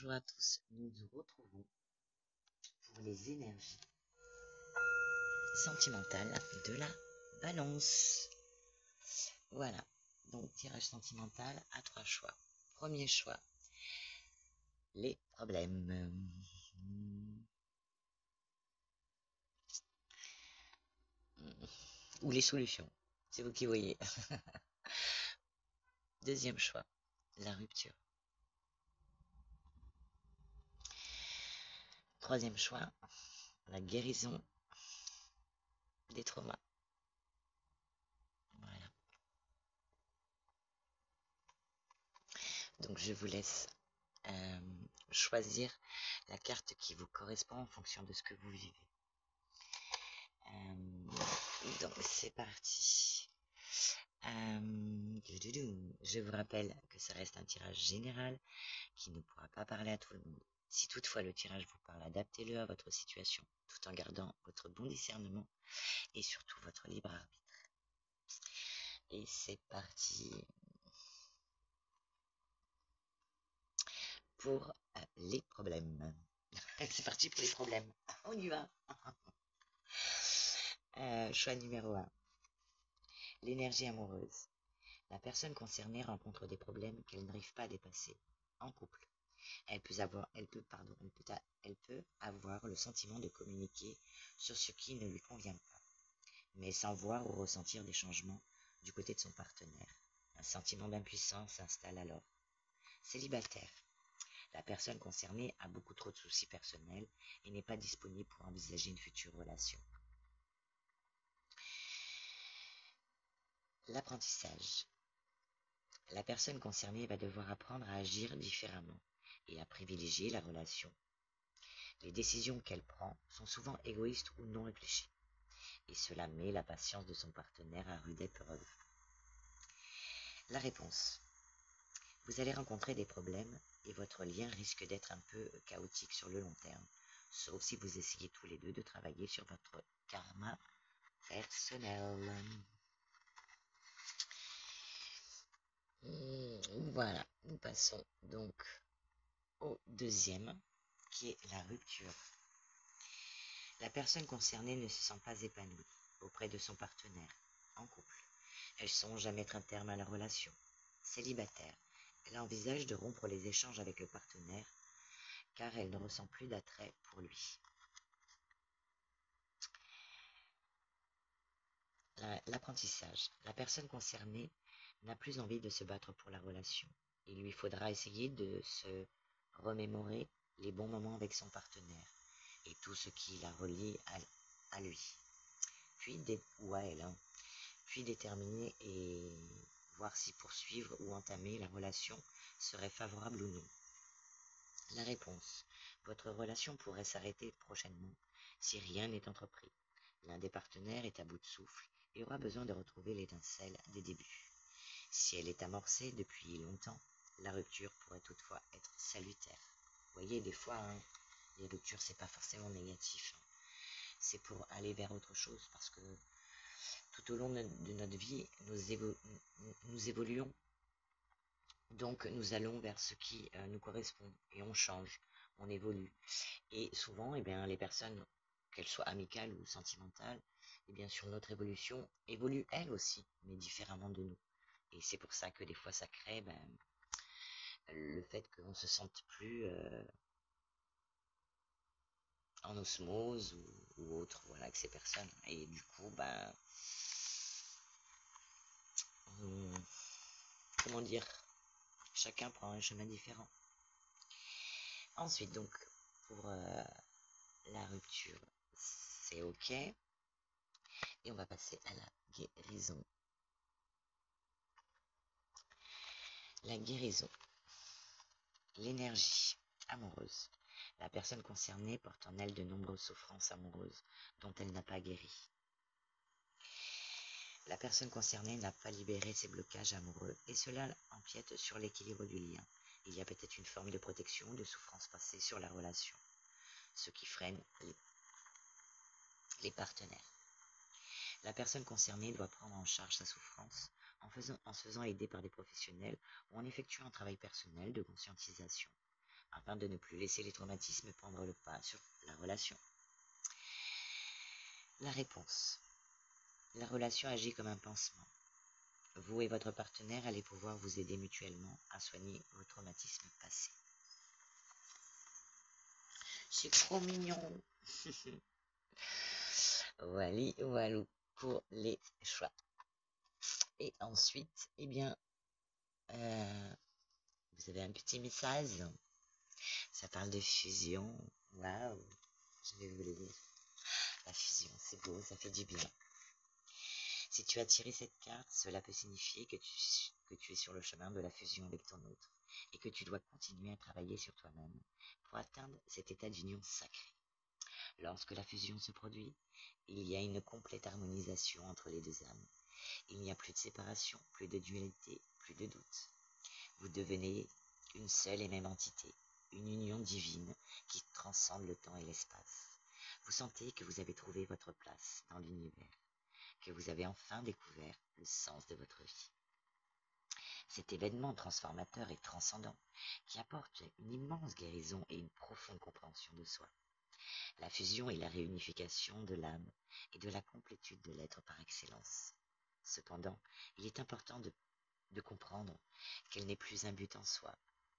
Bonjour à tous, nous nous retrouvons pour les énergies sentimentales de la balance. Voilà, donc tirage sentimental à 3 choix. Premier choix, les problèmes. Ou les solutions, c'est vous qui voyez. Deuxième choix, la rupture. Troisième choix, la guérison des traumas. Voilà. Donc je vous laisse choisir la carte qui vous correspond en fonction de ce que vous vivez. Donc c'est parti. Je vous rappelle que ça reste un tirage général qui ne pourra pas parler à tout le monde. Si toutefois le tirage vous parle, adaptez-le à votre situation tout en gardant votre bon discernement et surtout votre libre arbitre. Et c'est parti pour les problèmes. C'est parti pour les problèmes. On y va. Choix numéro 1. L'énergie amoureuse. La personne concernée rencontre des problèmes qu'elle n'arrive pas à dépasser. En couple, elle peut avoir le sentiment de communiquer sur ce qui ne lui convient pas, mais sans voir ou ressentir des changements du côté de son partenaire. Un sentiment d'impuissance s'installe alors. Célibataire, la personne concernée a beaucoup trop de soucis personnels et n'est pas disponible pour envisager une future relation. L'apprentissage. La personne concernée va devoir apprendre à agir différemment et à privilégier la relation. Les décisions qu'elle prend sont souvent égoïstes ou non réfléchies, et cela met la patience de son partenaire à rude épreuve. La réponse. Vous allez rencontrer des problèmes et votre lien risque d'être un peu chaotique sur le long terme, sauf si vous essayez tous les deux de travailler sur votre karma personnel. Voilà, nous passons donc au deuxième, qui est la rupture. La personne concernée ne se sent pas épanouie auprès de son partenaire, en couple. Elle songe à mettre un terme à la relation. Célibataire, elle envisage de rompre les échanges avec le partenaire car elle ne ressent plus d'attrait pour lui. L'apprentissage. La personne concernée n'a plus envie de se battre pour la relation. Il lui faudra essayer de se remémorer les bons moments avec son partenaire et tout ce qui la relie à lui, ou à elle, puis déterminer et voir si poursuivre ou entamer la relation serait favorable ou non. La réponse. Votre relation pourrait s'arrêter prochainement si rien n'est entrepris. L'un des partenaires est à bout de souffle et aura besoin de retrouver l'étincelle des débuts. Si elle est amorcée depuis longtemps, la rupture pourrait toutefois être salutaire. Vous voyez, des fois, les ruptures, c'est pas forcément négatif. C'est pour aller vers autre chose parce que tout au long de notre vie, nous évoluons. Donc nous allons vers ce qui nous correspond et on change, on évolue. Et souvent, les personnes, qu'elles soient amicales ou sentimentales, sur notre évolution, évoluent elles aussi, mais différemment de nous. Et c'est pour ça que des fois ça crée le fait qu'on ne se sente plus en osmose ou autre, voilà, avec ces personnes. Et du coup, comment dire, chacun prend un chemin différent. Ensuite, donc, pour la rupture, c'est ok. Et on va passer à la guérison. La guérison. L'énergie amoureuse. La personne concernée porte en elle de nombreuses souffrances amoureuses dont elle n'a pas guéri. La personne concernée n'a pas libéré ses blocages amoureux et cela empiète sur l'équilibre du lien. Il y a peut-être une forme de protection, de souffrance passée sur la relation, ce qui freine les partenaires. La personne concernée doit prendre en charge sa souffrance en se faisant aider par des professionnels ou en effectuant un travail personnel de conscientisation. afin de ne plus laisser les traumatismes prendre le pas sur la relation. La réponse. La relation agit comme un pansement. Vous et votre partenaire allez pouvoir vous aider mutuellement à soigner vos traumatismes passés. C'est trop mignon. Voilà pour les choix. Et ensuite, eh bien, vous avez un petit message. Ça parle de fusion. Waouh, je vais vous le lire. La fusion, c'est beau, ça fait du bien. Si tu as tiré cette carte, cela peut signifier que tu es sur le chemin de la fusion avec ton autre et que tu dois continuer à travailler sur toi-même pour atteindre cet état d'union sacré. Lorsque la fusion se produit, il y a une complète harmonisation entre les deux âmes. Il n'y a plus de séparation, plus de dualité, plus de doute. Vous devenez une seule et même entité, une union divine qui transcende le temps et l'espace. Vous sentez que vous avez trouvé votre place dans l'univers, que vous avez enfin découvert le sens de votre vie. Cet événement transformateur et transcendant qui apporte une immense guérison et une profonde compréhension de soi. La fusion est la réunification de l'âme et de la complétude de l'être par excellence. Cependant, il est important de comprendre qu'elle n'est plus un but en soi,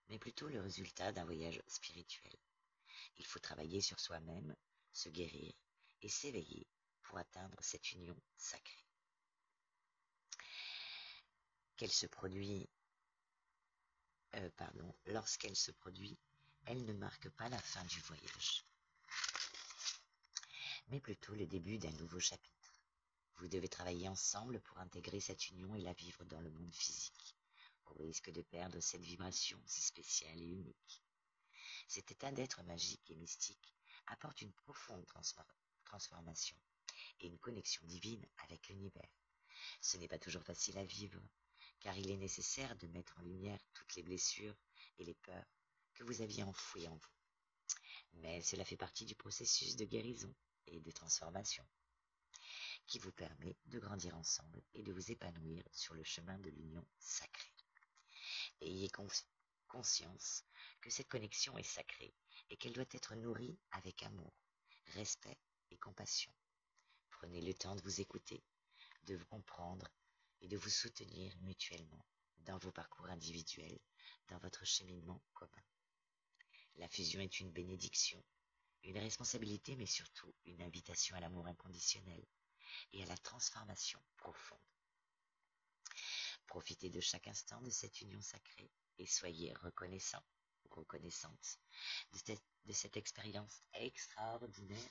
mais plutôt le résultat d'un voyage spirituel. Il faut travailler sur soi-même, se guérir et s'éveiller pour atteindre cette union sacrée. Lorsqu'elle se produit, elle ne marque pas la fin du voyage, mais plutôt le début d'un nouveau chapitre. Vous devez travailler ensemble pour intégrer cette union et la vivre dans le monde physique, au risque de perdre cette vibration si spéciale et unique. Cet état d'être magique et mystique apporte une profonde transformation et une connexion divine avec l'univers. Ce n'est pas toujours facile à vivre, car il est nécessaire de mettre en lumière toutes les blessures et les peurs que vous aviez enfouies en vous. Mais cela fait partie du processus de guérison et de transformation qui vous permet de grandir ensemble et de vous épanouir sur le chemin de l'union sacrée. Ayez conscience que cette connexion est sacrée et qu'elle doit être nourrie avec amour, respect et compassion. Prenez le temps de vous écouter, de vous comprendre et de vous soutenir mutuellement dans vos parcours individuels, dans votre cheminement commun. La fusion est une bénédiction, une responsabilité, mais surtout une invitation à l'amour inconditionnel et à la transformation profonde. Profitez de chaque instant de cette union sacrée et soyez reconnaissant ou reconnaissante de cette expérience extraordinaire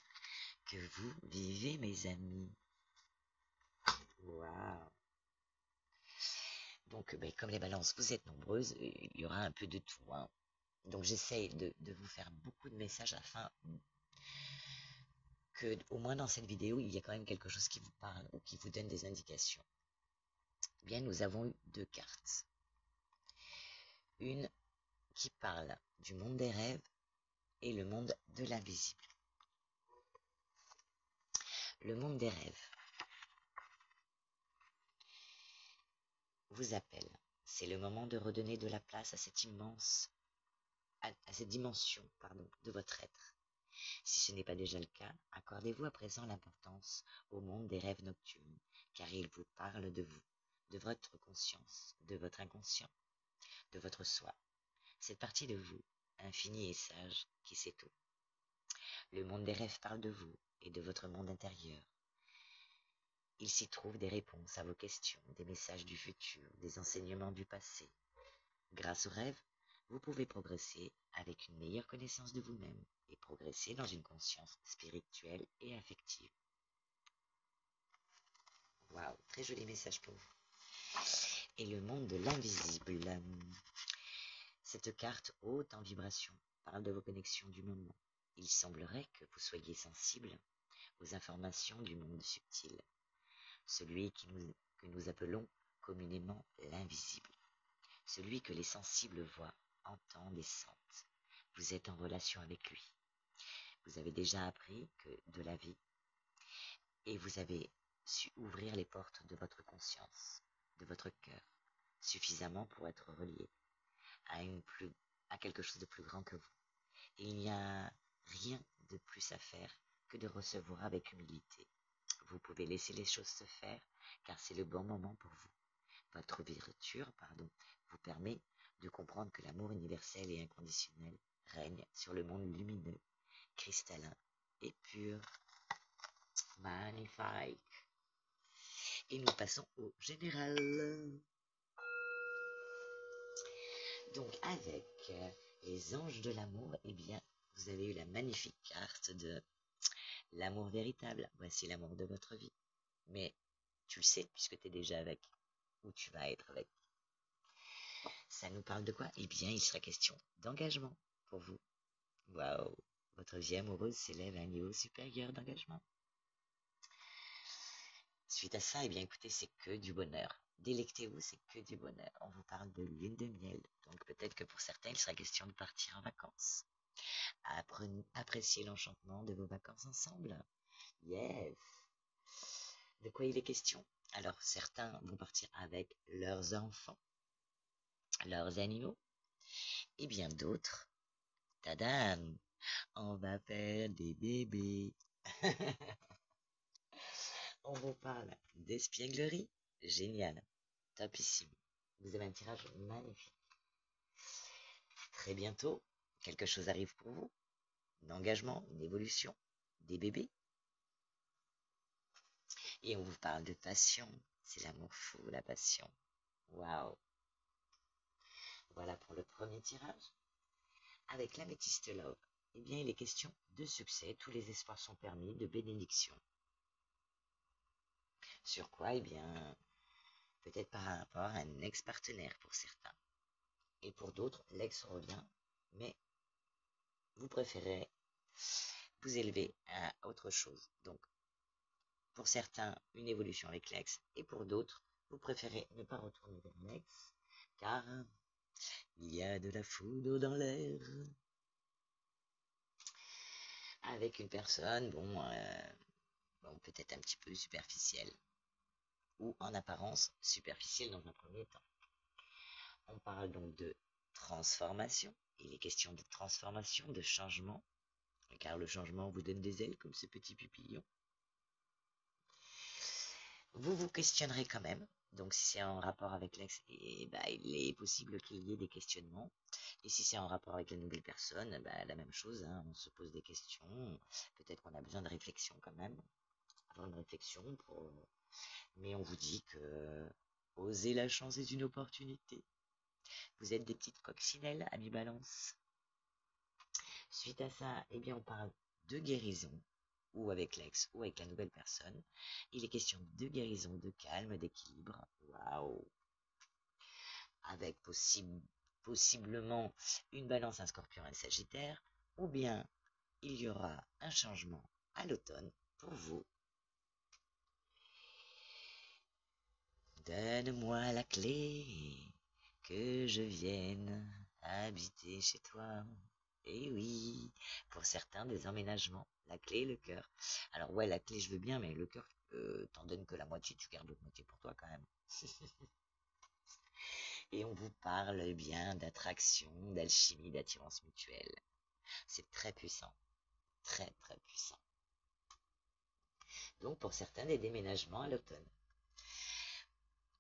que vous vivez, mes amis. Waouh! Donc, comme les balances, vous êtes nombreuses, il y aura un peu de tout, hein. Donc, j'essaye de vous faire beaucoup de messages afin que, au moins dans cette vidéo, il y a quand même quelque chose qui vous parle ou qui vous donne des indications. Bien, nous avons eu 2 cartes. Une qui parle du monde des rêves et le monde de l'invisible. Le monde des rêves vous appelle. C'est le moment de redonner de la place à cette dimension, de votre être. Si ce n'est pas déjà le cas, accordez-vous à présent l'importance au monde des rêves nocturnes, car il vous parle de vous, de votre conscience, de votre inconscient, de votre soi, cette partie de vous, infinie et sage, qui sait tout. Le monde des rêves parle de vous et de votre monde intérieur. Il s'y trouve des réponses à vos questions, des messages du futur, des enseignements du passé. Grâce aux rêves, vous pouvez progresser avec une meilleure connaissance de vous-même et progresser dans une conscience spirituelle et affective. Waouh, très joli message pour vous. Et le monde de l'invisible. Cette carte haute en vibration parle de vos connexions du moment. Il semblerait que vous soyez sensible aux informations du monde subtil, celui que nous appelons communément l'invisible, celui que les sensibles voient, entendent et sentent. Vous êtes en relation avec lui. Vous avez déjà appris de la vie et vous avez su ouvrir les portes de votre conscience, de votre cœur, suffisamment pour être relié à quelque chose de plus grand que vous. Et il n'y a rien de plus à faire que de recevoir avec humilité. Vous pouvez laisser les choses se faire, car c'est le bon moment pour vous. Votre ouverture, vous permet de comprendre que l'amour universel et inconditionnel règne sur le monde lumineux, cristallin et pur. Magnifique. Et nous passons au général. Donc avec les anges de l'amour, eh bien, vous avez eu la magnifique carte de l'amour véritable. Voici l'amour de votre vie. Mais tu le sais puisque tu es déjà avec, ou tu vas être avec. Ça nous parle de quoi? Eh bien, il sera question d'engagement pour vous. Waouh! Votre vie amoureuse s'élève à un niveau supérieur d'engagement. Suite à ça, eh bien, écoutez, c'est que du bonheur. Délectez-vous, c'est que du bonheur. On vous parle de lune de miel. Donc peut-être que pour certains, il sera question de partir en vacances. Appréciez l'enchantement de vos vacances ensemble. Yes! De quoi il est question? Alors, certains vont partir avec leurs enfants, leurs animaux, et bien d'autres, tadam, on va faire des bébés. On vous parle d'espièglerie, génial, topissime. Vous avez un tirage magnifique. Très bientôt, quelque chose arrive pour vous. Un engagement, une évolution, des bébés. Et on vous parle de passion. C'est l'amour fou, la passion. Waouh! Voilà pour le premier tirage. Avec l'améthyste love, eh bien, il est question de succès. Tous les espoirs sont permis, de bénédiction. Sur quoi? Eh bien, peut-être par rapport à un ex-partenaire pour certains. Et pour d'autres, l'ex revient, mais vous préférez vous élever à autre chose. Donc, pour certains, une évolution avec l'ex, et pour d'autres, vous préférez ne pas retourner vers l'ex, car il y a de la foudre dans l'air. Avec une personne, bon, peut-être un petit peu superficielle, ou en apparence superficielle dans un premier temps. On parle donc de transformation. Il est question de transformation, de changement, car le changement vous donne des ailes comme ce petit pupillon. Vous vous questionnerez quand même. Donc si c'est en rapport avec l'ex, il est possible qu'il y ait des questionnements. Et si c'est en rapport avec la nouvelle personne, la même chose, hein, on se pose des questions. Peut-être qu'on a besoin de réflexion quand même. Avoir une réflexion mais on vous dit que oser la chance est une opportunité. Vous êtes des petites coccinelles, amis balance. Suite à ça, eh bien, on parle de guérison, ou avec l'ex, ou avec la nouvelle personne. Il est question de guérison, de calme, d'équilibre. Waouh! Avec possiblement une balance, un scorpion, un sagittaire, ou bien il y aura un changement à l'automne pour vous. Donne-moi la clé, que je vienne habiter chez toi. Et oui, pour certains, des emménagements, la clé et le cœur. Alors ouais, la clé, je veux bien, mais le cœur, t'en donnes que la moitié, tu gardes l'autre moitié pour toi quand même. Et on vous parle bien d'attraction, d'alchimie, d'attirance mutuelle. C'est très puissant, très très puissant. Donc pour certains, des déménagements à l'automne.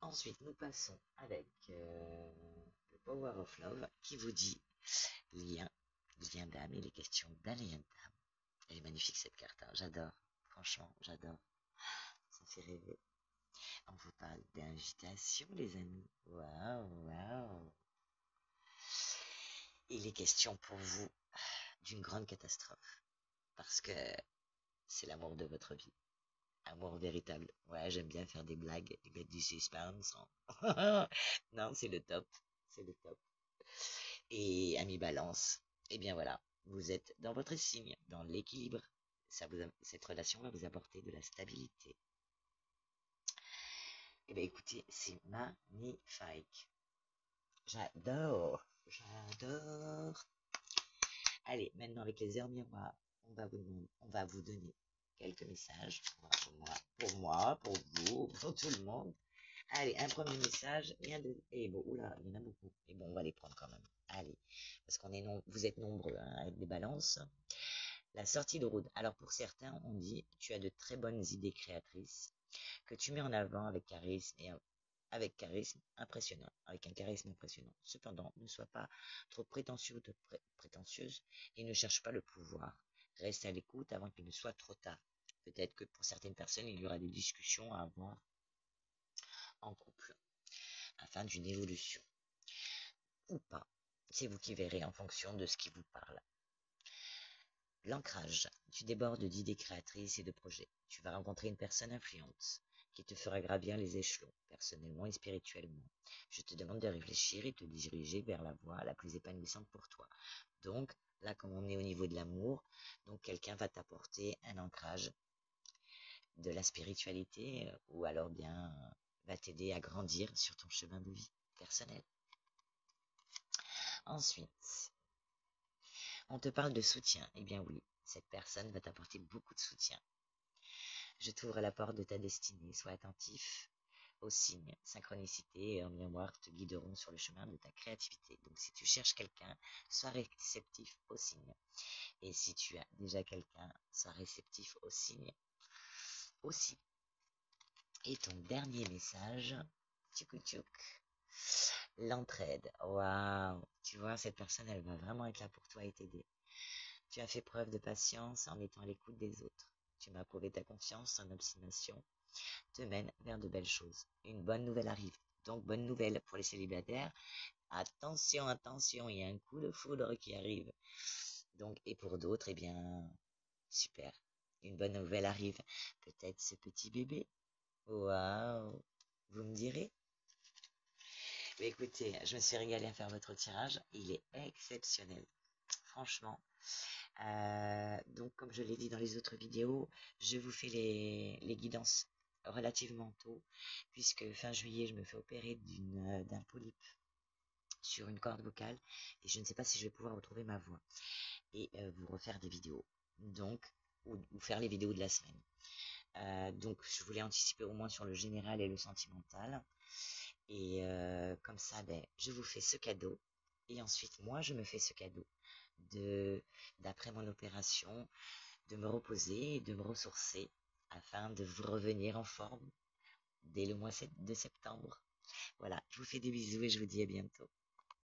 Ensuite, nous passons avec le Power of Love qui vous dit lien d'âme. Il est question d'un lien d'âme. Elle est magnifique cette carte, hein. J'adore. Franchement, j'adore. Ça fait rêver. On vous parle d'invitation, les amis. Waouh, waouh. Il est question pour vous d'une grande catastrophe. Parce que c'est l'amour de votre vie. Amour véritable. Ouais, j'aime bien faire des blagues et mettre du suspense. Non, c'est le top. C'est le top. Et ami balance. Eh bien voilà, vous êtes dans votre signe, dans l'équilibre. Cette relation va vous apporter de la stabilité. Eh bien écoutez, c'est magnifique. J'adore. J'adore. Allez, maintenant avec les heures miroirs, on va vous donner quelques messages pour vous, pour tout le monde. Allez, un premier message et un deuxième. Et bon, oula, il y en a beaucoup. Et bon, on va les prendre quand même. Allez, parce vous êtes nombreux hein, avec des balances. La sortie de route. Alors pour certains, on dit tu as de très bonnes idées créatrices que tu mets en avant avec charisme impressionnant, avec un charisme impressionnant. Cependant, ne sois pas trop prétentieux ou prétentieuse et ne cherche pas le pouvoir. Reste à l'écoute avant qu'il ne soit trop tard. Peut-être que pour certaines personnes, il y aura des discussions à avoir en couple afin d'une évolution ou pas. C'est vous qui verrez en fonction de ce qui vous parle. L'ancrage. Tu débordes d'idées créatrices et de projets. Tu vas rencontrer une personne influente qui te fera gravir les échelons, personnellement et spirituellement. Je te demande de réfléchir et de te diriger vers la voie la plus épanouissante pour toi. Donc, là, comme on est au niveau de l'amour, donc quelqu'un va t'apporter un ancrage de la spiritualité ou alors bien va t'aider à grandir sur ton chemin de vie personnel. Ensuite, on te parle de soutien. Eh bien oui, cette personne va t'apporter beaucoup de soutien. Je t'ouvre la porte de ta destinée. Sois attentif aux signes. Synchronicité et un miroir te guideront sur le chemin de ta créativité. Donc si tu cherches quelqu'un, sois réceptif aux signes. Et si tu as déjà quelqu'un, sois réceptif aux signes aussi. Et ton dernier message, tchouk, l'entraide. Waouh! Tu vois, cette personne, elle va vraiment être là pour toi et t'aider. Tu as fait preuve de patience en étant à l'écoute des autres. Tu m'as prouvé ta confiance, ton obstination te mène vers de belles choses. Une bonne nouvelle arrive. Donc, bonne nouvelle pour les célibataires. Attention, attention, il y a un coup de foudre qui arrive. Donc, et pour d'autres, eh bien, super. Une bonne nouvelle arrive. Peut-être ce petit bébé. Waouh! Vous me direz? Mais écoutez, je me suis régalée à faire votre tirage. Il est exceptionnel. Franchement. Donc, comme je l'ai dit dans les autres vidéos, je vous fais les guidances relativement tôt, puisque fin juillet, je me fais opérer d'un polype sur une corde vocale, et je ne sais pas si je vais pouvoir retrouver ma voix, et vous refaire des vidéos, donc, ou faire les vidéos de la semaine. Donc, je voulais anticiper au moins sur le général et le sentimental, et comme ça, ben, je vous fais ce cadeau, et ensuite, moi, je me fais ce cadeau d'après mon opération, de me reposer et de me ressourcer afin de vous revenir en forme dès le mois de septembre. Voilà, je vous fais des bisous et je vous dis à bientôt.